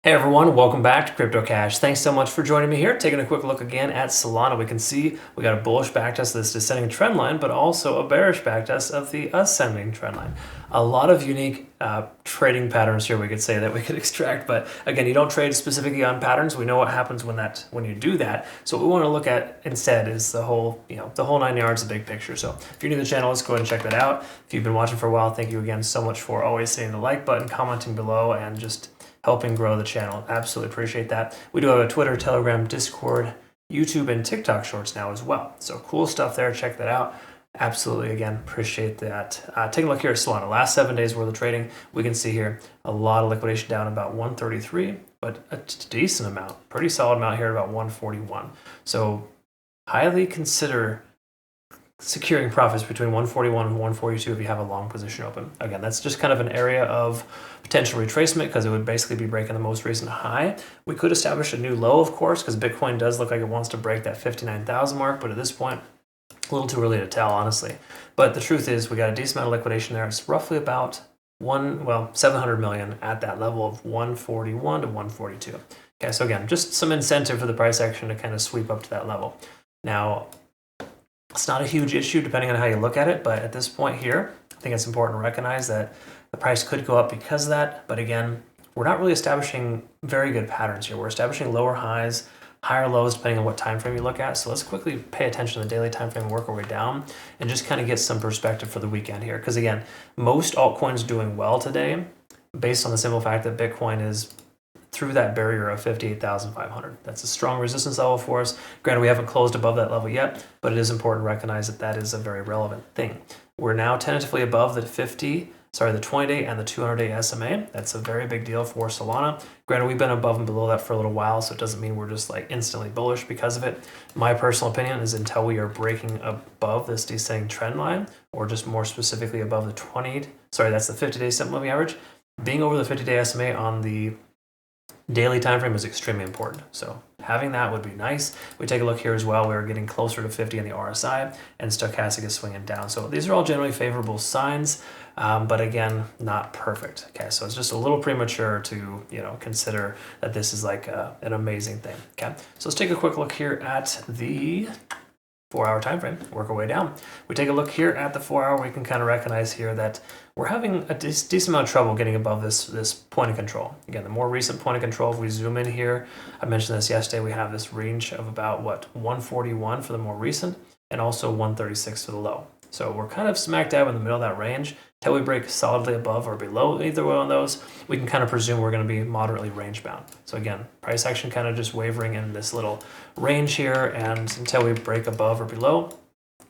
Hey everyone, welcome back to CryptoCache. Thanks so much for joining me here. Taking a quick look again at Solana, we can see we got a bullish backtest of this descending trend line, but also a bearish backtest of the ascending trend line. A lot of unique trading patterns here we could say that we could extract, but again, you don't trade specifically on patterns. We know what happens when you do that. So what we want to look at instead is the whole 9 yards, the big picture. So if you're new to the channel, let's go ahead and check that out. If you've been watching for a while, thank you again so much for always hitting the like button, commenting below, and just helping grow the channel. Absolutely appreciate that. We do have a Twitter, Telegram, Discord, YouTube, and TikTok shorts now as well. So cool stuff there. Check that out. Absolutely, again, appreciate that. Take a look here at Solana. Last 7 days worth of trading. We can see here a lot of liquidation down about 133, but a decent amount, pretty solid amount here at about 141. So highly consider securing profits between 141 and 142 if you have a long position open. Again, that's just kind of an area of potential retracement because it would basically be breaking the most recent high. We could establish a new low, of course, because Bitcoin does look like it wants to break that 59,000 mark, but at this point, a little too early to tell, honestly. But the truth is we got a decent amount of liquidation there. It's roughly about 700 million at that level of 141 to 142. Okay, so again, just some incentive for the price action to kind of sweep up to that level. Now, it's not a huge issue depending on how you look at it, but at this point here, I think it's important to recognize that the price could go up because of that. But again, we're not really establishing very good patterns here. We're establishing lower highs, higher lows, depending on what time frame you look at. So let's quickly pay attention to the daily time frame and work our way down and just kind of get some perspective for the weekend here. Because again, most altcoins doing well today based on the simple fact that Bitcoin is through that barrier of 58,500. That's a strong resistance level for us. Granted, we haven't closed above that level yet, but it is important to recognize that that is a very relevant thing. We're now tentatively above the 20-day and the 200-day SMA. That's a very big deal for Solana. Granted, we've been above and below that for a little while, so it doesn't mean we're just like instantly bullish because of it. My personal opinion is until we are breaking above this descending trend line, or just more specifically above the 50-day simple moving average, being over the 50-day SMA on the daily time frame is extremely important. So having that would be nice. We take a look here as well. We're getting closer to 50 in the RSI, and stochastic is swinging down. So these are all generally favorable signs, but again, not perfect. Okay, so it's just a little premature to consider that this is like an amazing thing. Okay, so let's take a quick look here at the 4-hour time frame, work our way down. We take a look here at the 4-hour, we can kind of recognize here that we're having a decent amount of trouble getting above this point of control. Again, the more recent point of control, if we zoom in here, I mentioned this yesterday, we have this range of about 141 for the more recent and also 136 for the low. So we're kind of smack dab in the middle of that range. Until we break solidly above or below either one of those, we can kind of presume we're going to be moderately range bound. So again, price action kind of just wavering in this little range here, and until we break above or below,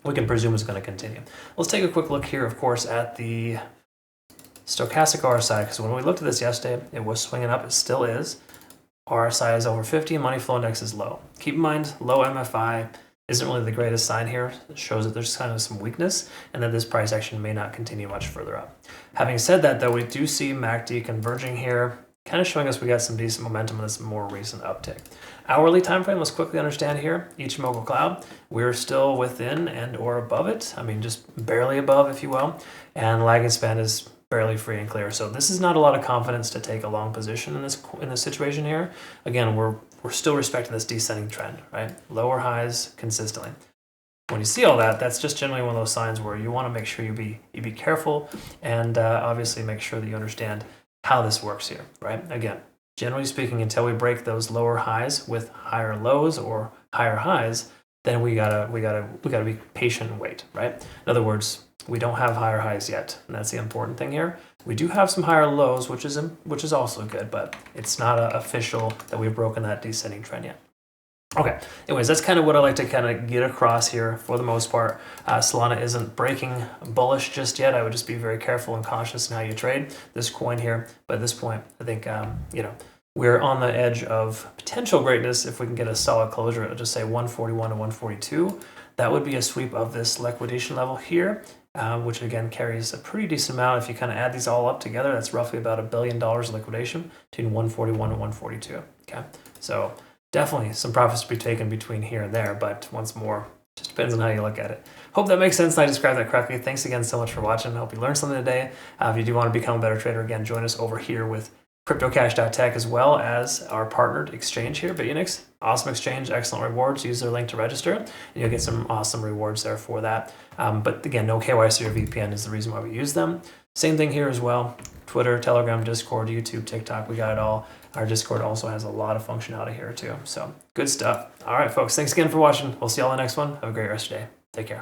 we can presume it's going to continue. Let's take a quick look here, of course, at the stochastic RSI, because when we looked at this yesterday, it was swinging up. It still is. RSI is over 50, money flow index is low. Keep in mind, low MFI isn't really the greatest sign here. It shows that there's kind of some weakness and that this price action may not continue much further up. Having said that, though, we do see MACD converging here, kind of showing us we got some decent momentum in this more recent uptick. Hourly time frame, let's quickly understand here. Ichimoku cloud, we're still within and or above it. I mean, just barely above, if you will. And lagging span is barely free and clear. So this is not a lot of confidence to take a long position in this situation here. Again, we're still respecting this descending trend, right? Lower highs consistently. When you see all that, that's just generally one of those signs where you want to make sure you be careful and obviously make sure that you understand how this works here, right? Again, generally speaking, until we break those lower highs with higher lows or higher highs, then we gotta be patient and wait, right? In other words, we don't have higher highs yet, and that's the important thing here. We do have some higher lows, which is also good, but it's not official that we've broken that descending trend yet. Okay, anyways, that's kind of what I like to kind of get across here for the most part. Solana isn't breaking bullish just yet. I would just be very careful and cautious in how you trade this coin here. But at this point, I think, we're on the edge of potential greatness if we can get a solid closure at just say 141 to 142. That would be a sweep of this liquidation level here, which again carries a pretty decent amount. If you kind of add these all up together, that's roughly about $1 billion of liquidation between 141 and 142. Okay, so definitely some profits to be taken between here and there, but once more, just depends on how you look at it. Hope that makes sense and I described that correctly. Thanks again so much for watching. I hope you learned something today. If you do want to become a better trader, again, join us over here with CryptoCache.tech, as well as our partnered exchange here, Unix. Awesome exchange, excellent rewards. Use their link to register, and you'll get some awesome rewards there for that. But again, no KYC or VPN is the reason why we use them. Same thing here as well. Twitter, Telegram, Discord, YouTube, TikTok, we got it all. Our Discord also has a lot of functionality here too. So good stuff. All right, folks, thanks again for watching. We'll see you all in the next one. Have a great rest of your day. Take care.